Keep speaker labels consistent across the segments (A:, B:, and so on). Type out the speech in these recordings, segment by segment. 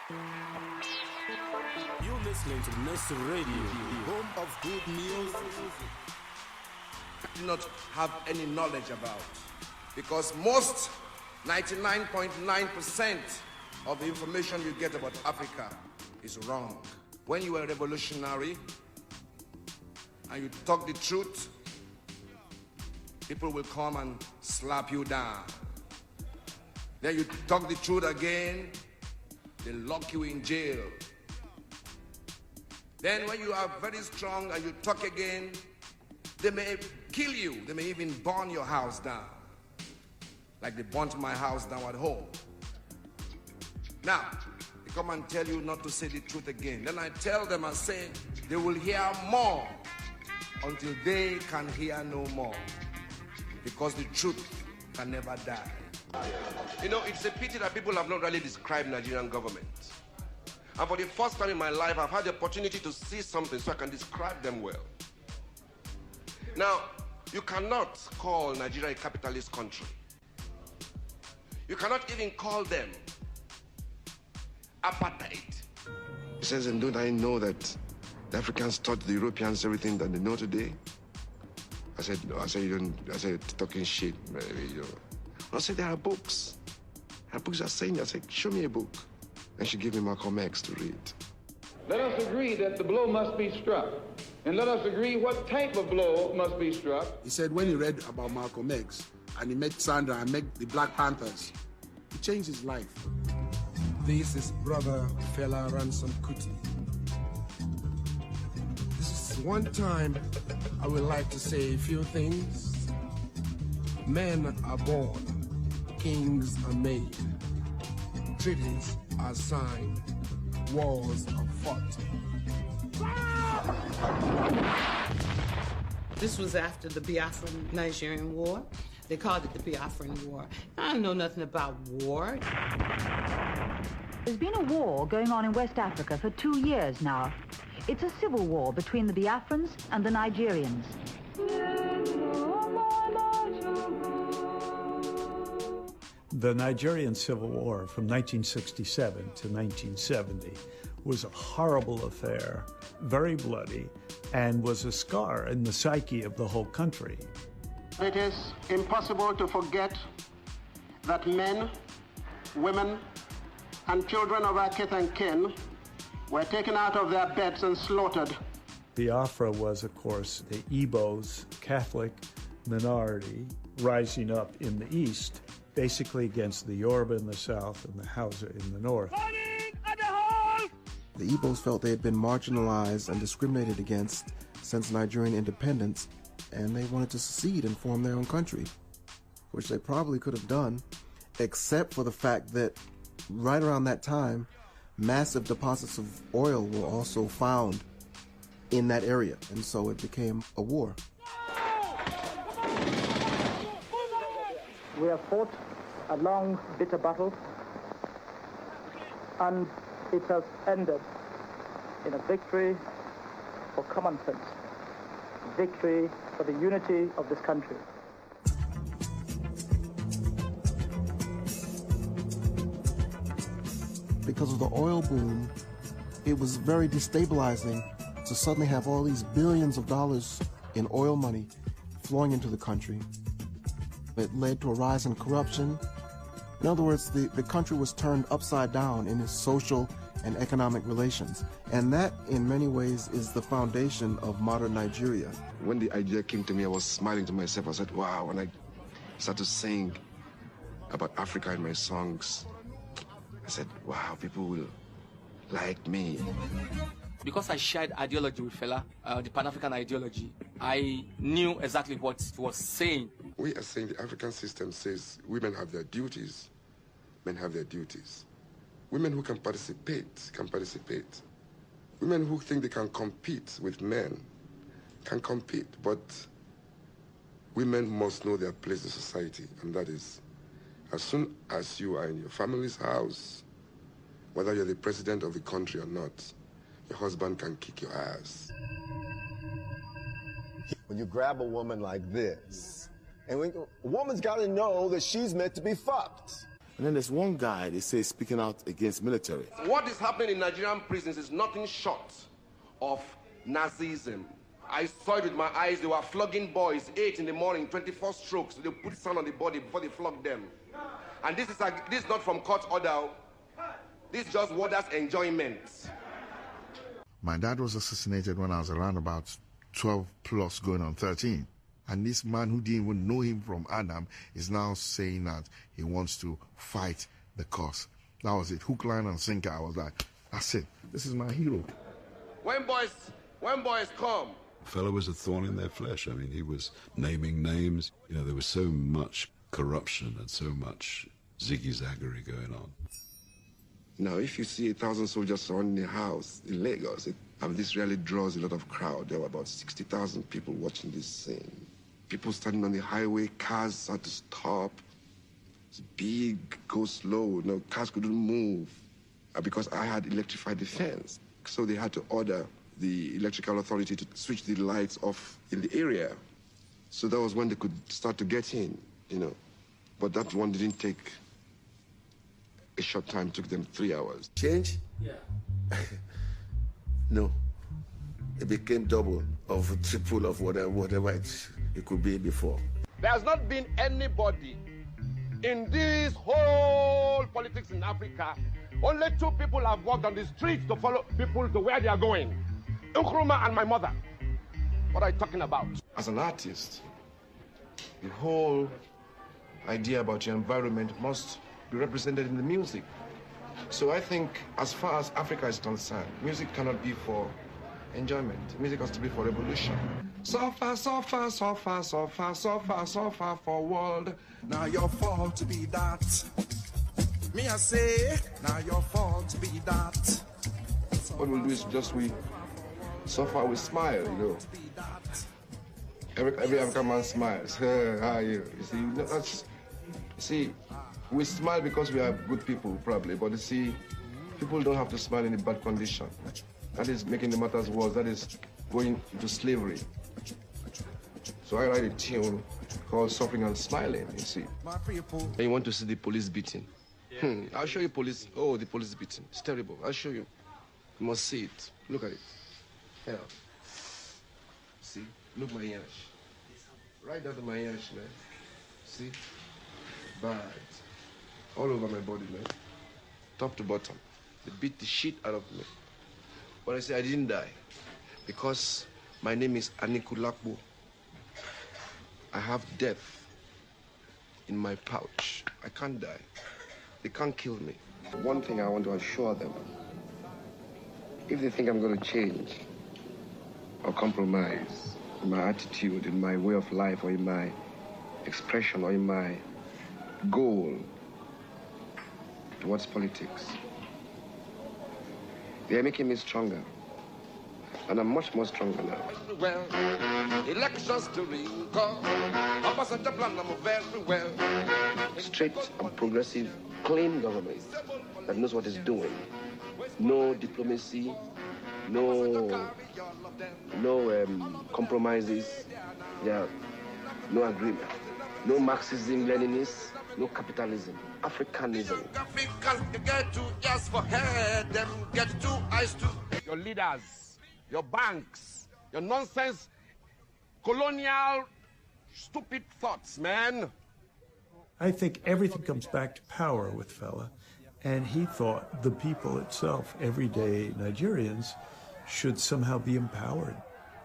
A: You're listening to Mr. Radio, the home of good music.
B: Do not have any knowledge about, because most 99.9% of the information you get about Africa is wrong. When you are a revolutionary and you talk the truth, people will come and slap you down. Then you talk the truth again, they lock you in jail. Then when you are very strong and you talk again, they may kill you. They may even burn your house down, like they burnt my house down at home. Now, they come and tell you not to say the truth again. Then I tell them, I say, they will hear more until they can hear no more, because the truth can never die. You know, it's a pity that people have not really described Nigerian government. And for the first time in my life, I've had the opportunity to see something so I can describe them well. Now, you cannot call Nigeria a capitalist country. You cannot even call them apartheid. He says, and don't I know that the Africans taught the Europeans everything that they know today? I said, no. I said, you don't. I said, talking shit. You know. I said, there are books. There are books that are saying that. I said, show me a book. And she gave me Malcolm X to read.
C: Let us agree that the blow must be struck. And let us agree what type of blow must be struck.
D: He said when he read about Malcolm X and he met Sandra and met the Black Panthers, it changed his life.
E: This is Brother Fela Kuti. This is one time I would like to say a few things. Men are born, kings are made, treaties are signed, wars are fought.
F: This was after the Biafran-Nigerian War. They called it the Biafran War. I don't know nothing about war.
G: There's been a war going on in West Africa for 2 years now. It's a civil war between the Biafrans and the Nigerians.
H: The Nigerian Civil War from 1967 to 1970 was a horrible affair, very bloody, and was a scar in the psyche of the whole country.
I: It is impossible to forget that men, women, and children of our kith and kin were taken out of their beds and slaughtered.
H: Biafra was, of course, the Igbos, Catholic minority, rising up in the east, basically against the Yoruba in the south and the Hausa in the north.
J: The Igbos felt they had been marginalized and discriminated against since Nigerian independence, and they wanted to secede and form their own country, which they probably could have done, except for the fact that right around that time, massive deposits of oil were also found in that area, and so it became a war.
K: We have fought a long, bitter battle, and it has ended in a victory for common sense, victory for the unity of this country.
J: Because of the oil boom, it was very destabilizing to suddenly have all these billions of dollars in oil money flowing into the country. It led to a rise in corruption. In other words, the country was turned upside down in its social and economic relations. And that, in many ways, is the foundation of modern Nigeria.
B: When the idea came to me, I was smiling to myself. I said, wow, when I started singing about Africa in my songs, I said, wow, people will like me.
L: Because I shared ideology with Fela, the Pan-African ideology, I knew exactly what it was saying.
M: We are saying the African system says women have their duties, men have their duties. Women who can participate, can participate. Women who think they can compete with men can compete, but women must know their place in society, and that is, as soon as you are in your family's house, whether you're the president of the country or not, your husband can kick your ass.
N: When you grab a woman like this, and a woman's got to know that she's meant to be fucked. And then there's one guy, they say, speaking out against military.
B: What is happening in Nigerian prisons is nothing short of Nazism. I saw it with my eyes. They were flogging boys, 8 in the morning, 24 strokes. They put sand on the body before they flog them. And this is not from court order. This is just warder's enjoyment.
O: My dad was assassinated when I was around about 12 plus, going on 13. And this man who didn't even know him from Adam is now saying that he wants to fight the cause. That was it. Hook, line, and sinker. I was like, that's it. This is my hero.
B: When boys come.
P: Fela was a thorn in their flesh. I mean, he was naming names. You know, there was so much corruption and so much ziggy-zaggery going on.
M: Now, if you see 1,000 soldiers surrounding a house in Lagos, this really draws a lot of crowd. There were about 60,000 people watching this scene. People standing on the highway, cars had to stop. It's big, go slow. No, cars couldn't move because I had electrified the fence. So they had to order the electrical authority to switch the lights off in the area. So that was when they could start to get in, you know. But that one didn't take a short time, took them 3 hours.
Q: Change? Yeah. No. It became double of triple of whatever it could be before.
B: There's not been anybody in this whole politics in Africa. Only 2 people have walked on the streets to follow people to where they are going. Nkrumah and my mother. What are you talking about? As an artist, the whole idea about your environment must be represented in the music. So I think as far as Africa is concerned, music cannot be for enjoyment. Music has to be for revolution. So far, so far, so far, so far, so far, so far forward. Now your fault to be that. Me I say, now your fault to be that. What we'll do is just so far we smile, you know. Every African man smiles. Hey, how are you? You see, we smile because we are good people, probably. But you see, people don't have to smile in a bad condition. That is making the matters worse. That is going into slavery. So I write a tune called Suffering and Smiling, you see. And you want to see the police beating. I'll show you police. Oh, the police beating. It's terrible. I'll show you. You must see it. Look at it. Hell. See? Look my yash. Right down to my yash, man. See? Bad. All over my body, man. Top to bottom. They beat the shit out of me. But I say I didn't die. Because my name is Anikulapo. I have death in my pouch. I can't die. They can't kill me. One thing I want to assure them, if they think I'm going to change or compromise in my attitude, in my way of life, or in my expression, or in my goal towards politics, they are making me stronger. And I'm much more stronger now. Well, elections to recall. Very well. Straight and progressive, clean government that knows what it's doing. No diplomacy, no compromises, yeah, no agreement, no Marxism, Leninism, no capitalism, Africanism. Africans get 2 ears for head, them get 2 eyes too. Your leaders, your banks, your nonsense, colonial, stupid thoughts, man.
H: I think everything comes back to power with Fela, and he thought the people itself, everyday Nigerians, should somehow be empowered.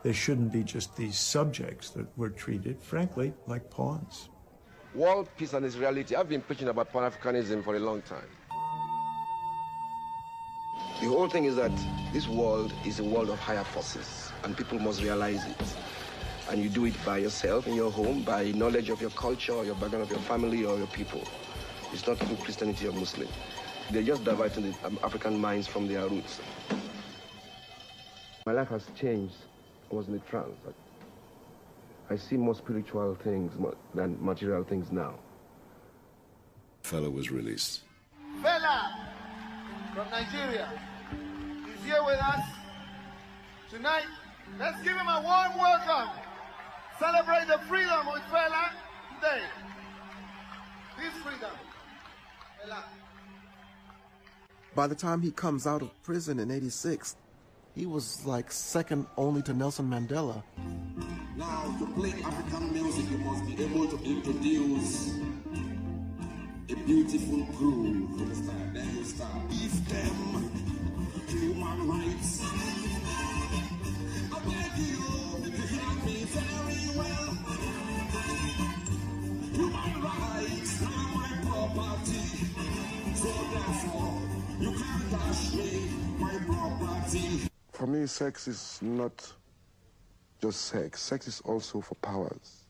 H: There shouldn't be just these subjects that were treated, frankly, like pawns.
B: World peace and its reality. I've been preaching about Pan-Africanism for a long time. The whole thing is that this world is a world of higher forces, and people must realize it. And you do it by yourself, in your home, by knowledge of your culture, or your background of your family, or your people. It's not through Christianity or Muslim. They're just diverting the African minds from their roots. My life has changed. I was in a trance. I see more spiritual things than material things now.
P: Fela was released.
R: Fela from Nigeria is here with us tonight. Let's give him a warm welcome. Celebrate the freedom with Fela today. This freedom.
J: By the time he comes out of prison in '86, he was like second only to Nelson Mandela.
S: Now, to play African music, you must be able to introduce a beautiful groove. Then you start. Give them human rights. I beg you, if you hear me very well. Human rights are my property. So therefore, you can't touch me, my property.
M: For me, sex is not just sex. Sex is also for powers.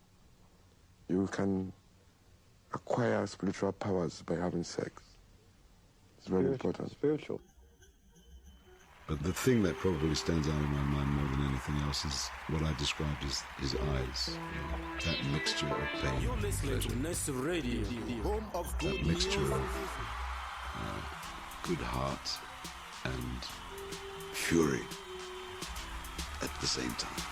M: You can acquire spiritual powers by having sex. It's very important.
T: Spiritual.
P: But the thing that probably stands out in my mind more than anything else is what I described as his eyes. That mixture of pain
A: You're
P: and
A: listening
P: pleasure.
A: to Nest Radio, the home of
P: That
A: good
P: mixture
A: music.
P: of good heart and fury at the same time.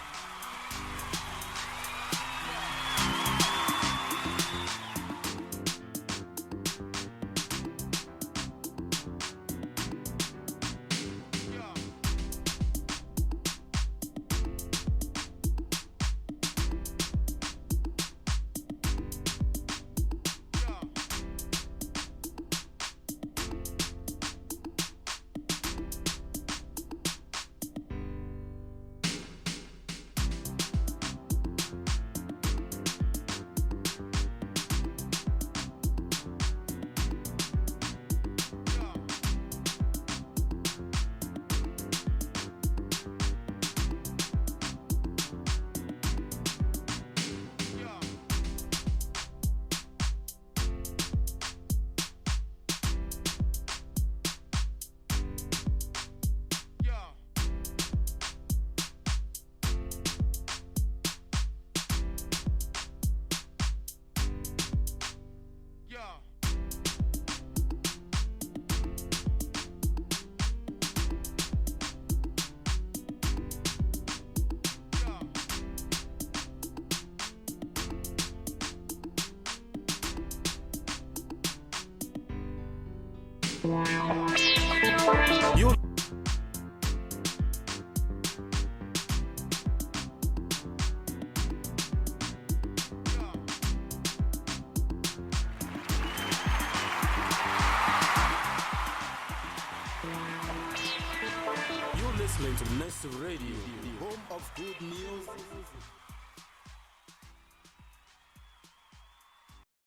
A: You You're listening to Nest Radio, the home of good music.